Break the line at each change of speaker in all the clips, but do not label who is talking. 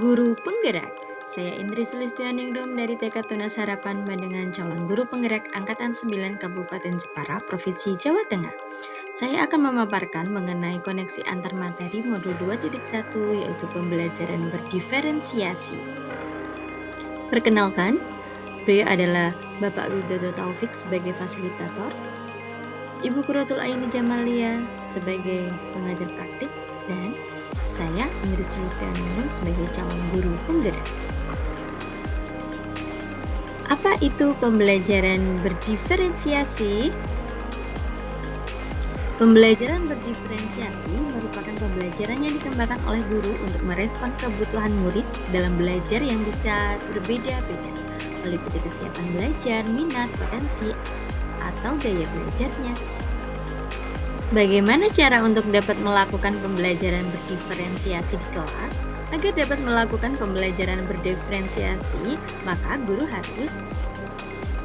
Guru Penggerak. Saya Indri Sulistianingrum dari TK Tunas Harapan Bandengan, calon guru penggerak Angkatan 9 Kabupaten Jepara, Provinsi Jawa Tengah. Saya akan memaparkan mengenai koneksi antar materi modul 2.1 yaitu pembelajaran berdiferensiasi. Perkenalkan, beliau adalah Bapak Widodo Taufik sebagai fasilitator, Ibu Quratul Aini Jamalia sebagai pengajar praktik, dan saya Indri Sulistianingrum sebagai calon guru penggerak. Apa itu pembelajaran berdiferensiasi? Pembelajaran berdiferensiasi merupakan pembelajaran yang dikembangkan oleh guru untuk merespon kebutuhan murid dalam belajar yang bisa berbeda-beda, meliputi kesiapan belajar, minat, potensi, atau gaya belajarnya. Bagaimana cara untuk dapat melakukan pembelajaran berdiferensiasi di kelas? Agar dapat melakukan pembelajaran berdiferensiasi, maka guru harus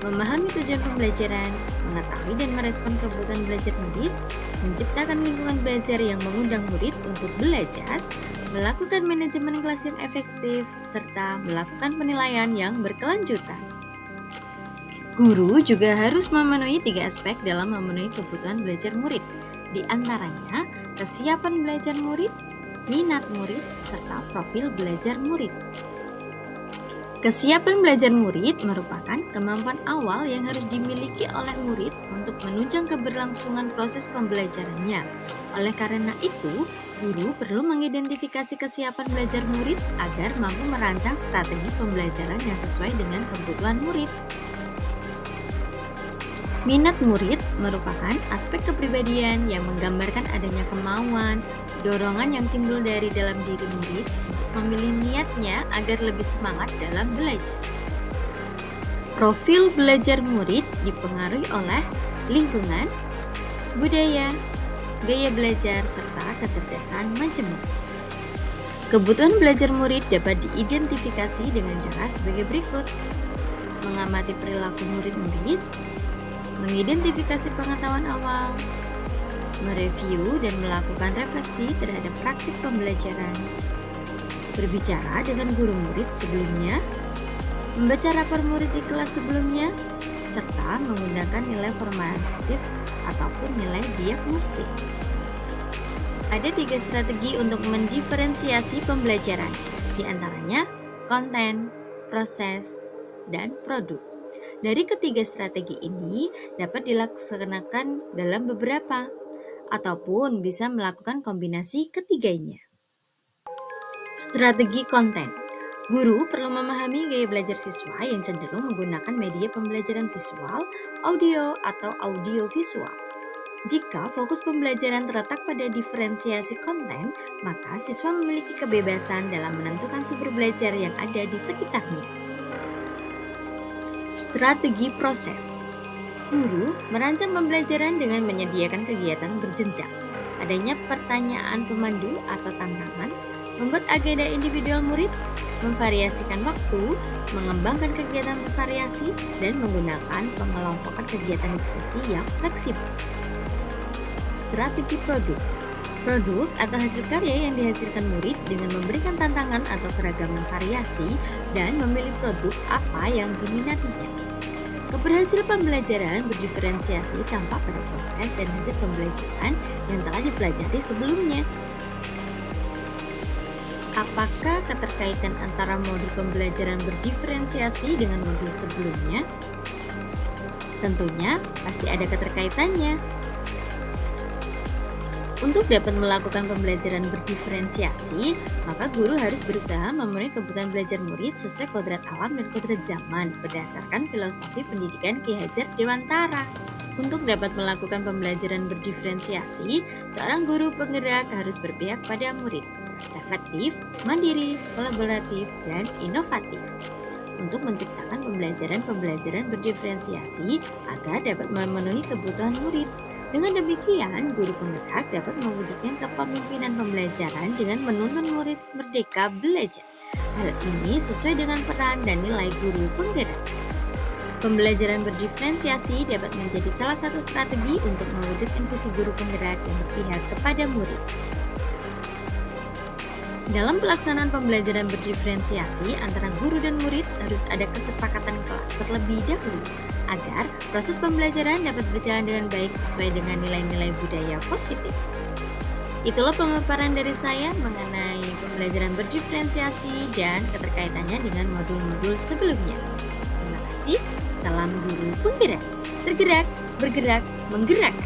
memahami tujuan pembelajaran, mengetahui dan merespon kebutuhan belajar murid, menciptakan lingkungan belajar yang mengundang murid untuk belajar, melakukan manajemen kelas yang efektif, serta melakukan penilaian yang berkelanjutan. Guru juga harus memenuhi 3 aspek dalam memenuhi kebutuhan belajar murid, di antaranya kesiapan belajar murid, minat murid, serta profil belajar murid. Kesiapan belajar murid merupakan kemampuan awal yang harus dimiliki oleh murid untuk menunjang keberlangsungan proses pembelajarannya. Oleh karena itu, guru perlu mengidentifikasi kesiapan belajar murid agar mampu merancang strategi pembelajaran yang sesuai dengan kebutuhan murid. Minat murid merupakan aspek kepribadian yang menggambarkan adanya kemauan, dorongan yang timbul dari dalam diri murid untuk memilih niatnya agar lebih semangat dalam belajar. Profil belajar murid dipengaruhi oleh lingkungan, budaya, gaya belajar, serta kecerdasan majemuk. Kebutuhan belajar murid dapat diidentifikasi dengan cara sebagai berikut: mengamati perilaku murid-murid, mengidentifikasi pengetahuan awal, mereview dan melakukan refleksi terhadap praktik pembelajaran, berbicara dengan guru murid sebelumnya, membaca rapor murid di kelas sebelumnya, serta menggunakan nilai formatif ataupun nilai diagnostik. Ada 3 strategi untuk mendiferensiasi pembelajaran, di antaranya konten, proses, dan produk. Dari ketiga strategi ini dapat dilaksanakan dalam beberapa, ataupun bisa melakukan kombinasi ketiganya. Strategi konten. Guru perlu memahami gaya belajar siswa yang cenderung menggunakan media pembelajaran visual, audio, atau audio-visual. Jika fokus pembelajaran terletak pada diferensiasi konten, maka siswa memiliki kebebasan dalam menentukan sumber belajar yang ada di sekitarnya. Strategi proses. Guru merancang pembelajaran dengan menyediakan kegiatan berjenjang. Adanya pertanyaan pemandu atau tantangan, membuat agenda individual murid, memvariasikan waktu, mengembangkan kegiatan bervariasi, dan menggunakan pengelompokan kegiatan diskusi yang fleksibel. Strategi produk. Produk atau hasil karya yang dihasilkan murid dengan memberikan tantangan atau keragaman variasi dan memilih produk apa yang diminatinya. Keberhasilan pembelajaran berdiferensiasi tampak pada proses dan hasil pembelajaran yang telah dipelajari sebelumnya. Apakah keterkaitan antara modul pembelajaran berdiferensiasi dengan modul sebelumnya? Tentunya pasti ada keterkaitannya. Untuk dapat melakukan pembelajaran berdiferensiasi, maka guru harus berusaha memenuhi kebutuhan belajar murid sesuai kodrat alam dan kodrat zaman berdasarkan filosofi pendidikan Ki Hajar Dewantara. Untuk dapat melakukan pembelajaran berdiferensiasi, seorang guru penggerak harus berpihak pada murid, reflektif, mandiri, kolaboratif, dan inovatif. Untuk menciptakan pembelajaran berdiferensiasi agar dapat memenuhi kebutuhan murid. Dengan demikian, guru penggerak dapat mewujudkan kepemimpinan pembelajaran dengan menuntun murid merdeka belajar. Hal ini sesuai dengan peran dan nilai guru penggerak. Pembelajaran berdiferensiasi dapat menjadi salah satu strategi untuk mewujudkan visi guru penggerak yang berpihak kepada murid. Dalam pelaksanaan pembelajaran berdiferensiasi antara guru dan murid harus ada kesepakatan kelas terlebih dahulu agar proses pembelajaran dapat berjalan dengan baik sesuai dengan nilai-nilai budaya positif. Itulah pemaparan dari saya mengenai pembelajaran berdiferensiasi dan keterkaitannya dengan modul-modul sebelumnya. Terima kasih. Salam guru penggerak. Tergerak, bergerak, menggerak.